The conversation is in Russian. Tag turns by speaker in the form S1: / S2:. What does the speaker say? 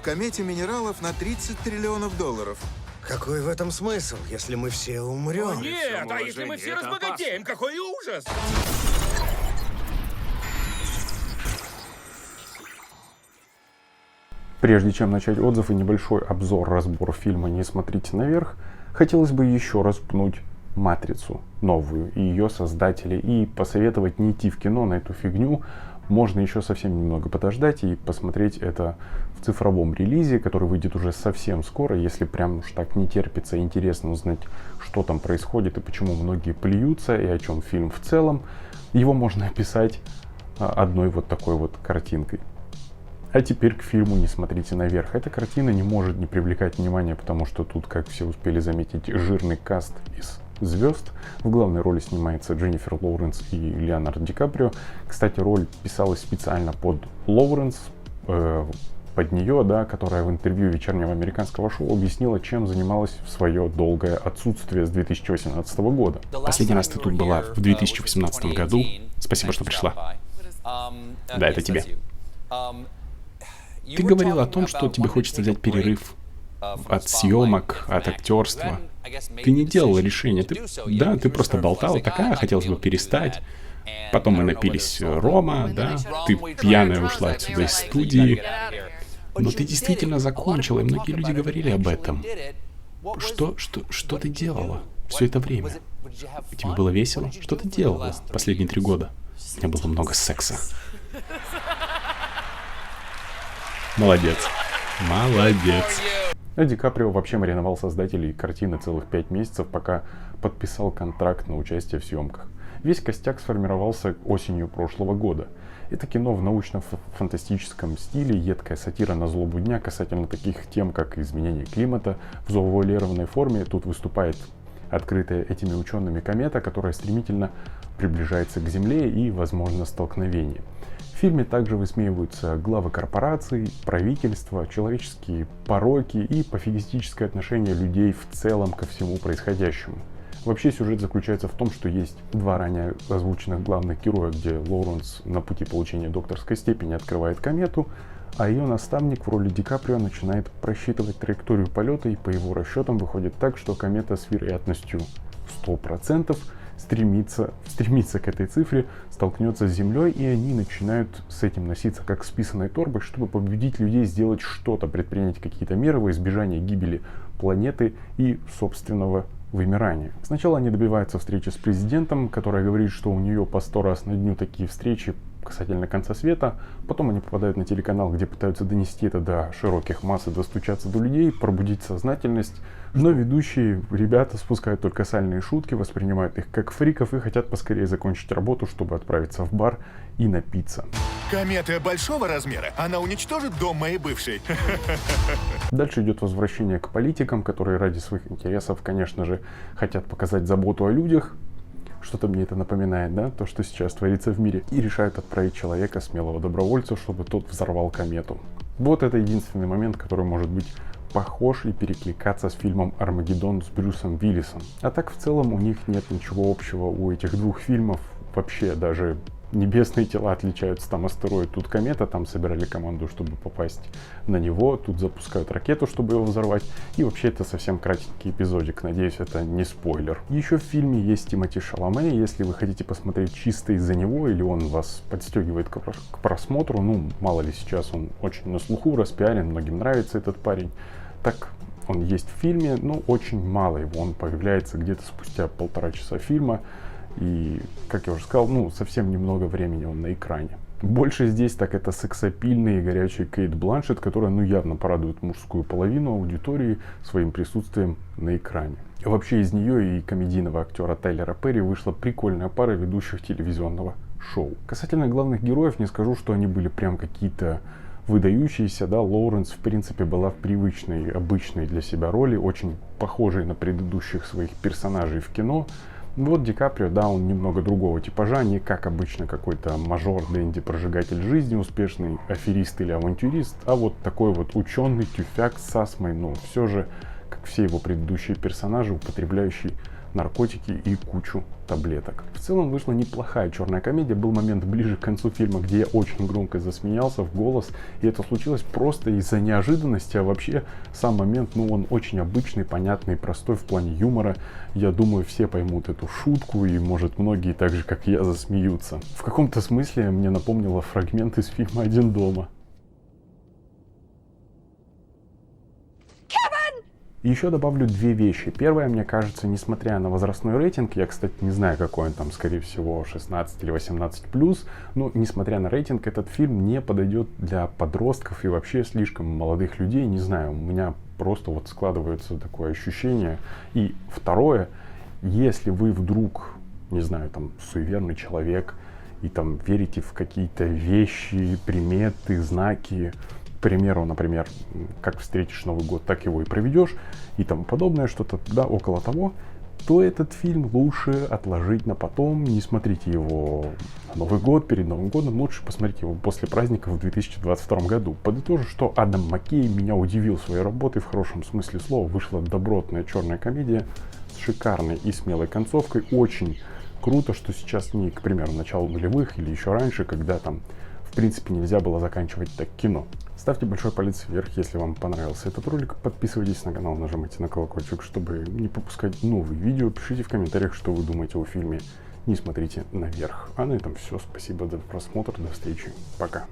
S1: комете минералов на 30 триллионов долларов.
S2: Какой в этом смысл, если мы все умрем?
S3: Нет, а если мы все разбогатеем, какой ужас!
S4: Прежде чем начать отзыв и небольшой обзор-разбор фильма «Не смотрите наверх», хотелось бы еще раз пнуть «Матрицу» новую и ее создателей и посоветовать не идти в кино на эту фигню. Можно еще совсем немного подождать и посмотреть это в цифровом релизе, который выйдет уже совсем скоро, если прям уж так не терпится, интересно узнать, что там происходит и почему многие плюются и о чем фильм в целом. Его можно описать одной вот такой вот картинкой. А теперь к фильму «Не смотрите наверх». Эта картина не может не привлекать внимания, потому что тут, как все успели заметить, жирный каст из звезд. В главной роли снимается Дженнифер Лоуренс и Леонардо Ди Каприо. Кстати, роль писалась специально под Лоуренс, под нее, да, которая в интервью вечернего американского шоу объяснила, чем занималась в свое долгое отсутствие с 2018 года.
S5: Последний раз ты тут была в 2018 году. Спасибо, что пришла. Да, это тебе. Ты говорила о том, что тебе хочется взять перерыв от съемок, от актерства. Ты не делала решения. Ты просто болтала такая, хотелось бы перестать. Потом мы напились рома, да. Ты пьяная ушла отсюда из студии. Но ты действительно закончила, и многие люди говорили об этом. Что ты делала все это время? Тебе было весело? Что ты делала последние 3 года? У меня было много секса. Молодец. Молодец.
S4: А Ди Каприо вообще мариновал создателей картины целых 5 месяцев, пока подписал контракт на участие в съемках. Весь костяк сформировался осенью прошлого года. Это кино в научно-фантастическом стиле, едкая сатира на злобу дня касательно таких тем, как изменение климата. В завуалированной форме тут выступает открытая этими учеными комета, которая стремительно приближается к Земле и, возможно, столкновение. В фильме также высмеиваются главы корпораций, правительства, человеческие пороки и пофигистическое отношение людей в целом ко всему происходящему. Вообще сюжет заключается в том, что есть 2 ранее озвученных главных героя, где Лоуренс на пути получения докторской степени открывает комету, а ее наставник в роли Ди Каприо начинает просчитывать траекторию полета, и по его расчетам выходит так, что комета с вероятностью 100% стремится к этой цифре, столкнется с Землей, и они начинают с этим носиться как с писаной торбой, чтобы побудить людей сделать что-то, предпринять какие-то меры во избежание гибели планеты и собственного вымирания. Сначала они добиваются встречи с президентом, которая говорит, что у нее по 100 раз на дню такие встречи касательно конца света. Потом они попадают на телеканал, где пытаются донести это до широких масс и достучаться до людей, пробудить сознательность. Но ведущие ребята спускают только сальные шутки, воспринимают их как фриков и хотят поскорее закончить работу, чтобы отправиться в бар и напиться.
S1: Комета большого размера, она уничтожит дом моей бывшей.
S4: Дальше идет возвращение к политикам, которые ради своих интересов, конечно же, хотят показать заботу о людях. Что-то мне это напоминает, да, то, что сейчас творится в мире. И решают отправить человека, смелого добровольца, чтобы тот взорвал комету. Вот это единственный момент, который может быть похож и перекликаться с фильмом «Армагеддон» с Брюсом Уиллисом. А так в целом у них нет ничего общего у этих 2 фильмов. Вообще даже небесные тела отличаются. Там астероид, тут комета, там собирали команду, чтобы попасть на него. Тут запускают ракету, чтобы его взорвать. И вообще это совсем кратенький эпизодик. Надеюсь, это не спойлер. Еще в фильме есть Тимоти Шаломе. Если вы хотите посмотреть чисто из-за него, или он вас подстегивает к просмотру, ну, мало ли, сейчас он очень на слуху, распиарен, многим нравится этот парень. Так он есть в фильме, но очень мало его. Он появляется где-то спустя 1,5 часа фильма. И, как я уже сказал, совсем немного времени он на экране. Больше здесь так это сексапильный и горячий Кейт Бланшетт, которая явно порадует мужскую половину аудитории своим присутствием на экране. Вообще из нее и комедийного актера Тайлера Перри вышла прикольная пара ведущих телевизионного шоу. Касательно главных героев не скажу, что они были прям какие-то выдающиеся, да. Лоуренс в принципе была в привычной, обычной для себя роли, очень похожей на предыдущих своих персонажей в кино. Вот Ди Каприо, да, он немного другого типажа, не как обычно какой-то мажор, дэнди, прожигатель жизни, успешный аферист или авантюрист, а вот такой вот ученый, тюфяк с астмой, но все же, как все его предыдущие персонажи, употребляющий наркотики и кучу таблеток. В целом вышла неплохая черная комедия. Был момент ближе к концу фильма, где я очень громко засмеялся в голос. И это случилось просто из-за неожиданности. А вообще сам момент, он очень обычный, понятный, простой в плане юмора. Я думаю, все поймут эту шутку. И может многие так же, как я, засмеются. В каком-то смысле мне напомнило фрагмент из фильма «Один дома». И еще добавлю две вещи. Первое, мне кажется, несмотря на возрастной рейтинг, я, кстати, не знаю, какой он там, скорее всего, 16 или 18+, но, несмотря на рейтинг, этот фильм не подойдет для подростков и вообще слишком молодых людей. Не знаю, у меня просто вот складывается такое ощущение. И второе, если вы вдруг, не знаю, там, суеверный человек, и там верите в какие-то вещи, приметы, знаки, к примеру, например, как встретишь Новый год, так его и проведешь, и тому подобное, что-то да, около того, то этот фильм лучше отложить на потом, не смотрите его на Новый год, перед Новым годом, лучше посмотрите его после праздника в 2022 году. Подытожу, что Адам Маккей меня удивил своей работой в хорошем смысле слова. Вышла добротная черная комедия с шикарной и смелой концовкой. Очень круто, что сейчас не, к примеру, начало нулевых или еще раньше, когда там в принципе нельзя было заканчивать так кино. Ставьте большой палец вверх, если вам понравился этот ролик. Подписывайтесь на канал, нажимайте на колокольчик, чтобы не пропускать новые видео. Пишите в комментариях, что вы думаете о фильме. Не смотрите наверх. А на этом все. Спасибо за просмотр. До встречи. Пока.